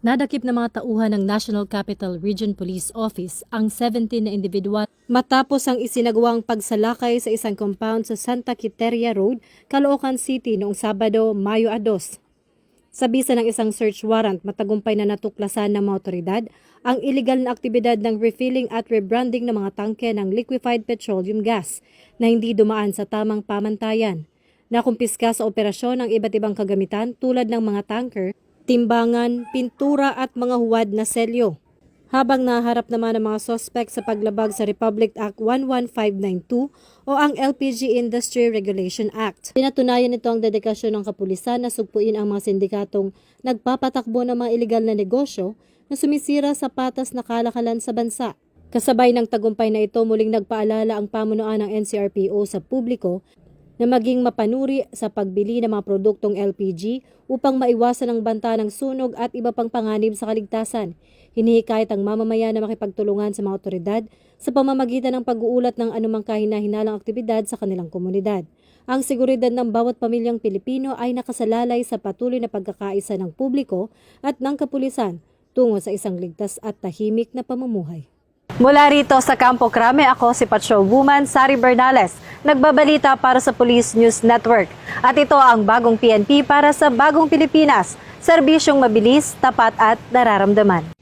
Nadakip na mga tauhan ng National Capital Region Police Office ang 17 na individual matapos ang isinagawang pagsalakay sa isang compound sa Santa Quiteria Road, Caloocan City noong Sabado, Mayo 2. Sa bisa ng isang search warrant, matagumpay na natuklasan ng mga otoridad ang iligal na aktibidad ng refilling at rebranding ng mga tangke ng liquefied petroleum gas na hindi dumaan sa tamang pamantayan. Nakumpiska sa operasyon ang iba't ibang kagamitan tulad ng mga tanker, timbangan, pintura at mga huwad na selyo. Habang naharap naman ang mga sospek sa paglabag sa Republic Act 11592 o ang LPG Industry Regulation Act. Pinatunayan nito ang dedikasyon ng kapulisan na sugpuin ang mga sindikatong nagpapatakbo ng mga iligal na negosyo na sumisira sa patas na kalakalan sa bansa. Kasabay ng tagumpay na ito, muling nagpaalala ang pamunuan ng NCRPO sa publiko na maging mapanuri sa pagbili ng mga produktong LPG upang maiwasan ang banta ng sunog at iba pang panganib sa kaligtasan. Hinihikayat ang mamamayan na makipagtulungan sa mga otoridad sa pamamagitan ng pag-uulat ng anumang kahina-hinalang aktibidad sa kanilang komunidad. Ang seguridad ng bawat pamilyang Pilipino ay nakasalalay sa patuloy na pagkakaisa ng publiko at ng kapulisan tungo sa isang ligtas at tahimik na pamumuhay. Mula rito sa Campo Crame, ako si Patrol Woman Sari Bernales, nagbabalita para sa Police News Network. At ito ang bagong PNP para sa bagong Pilipinas, serbisyong mabilis, tapat at nararamdaman.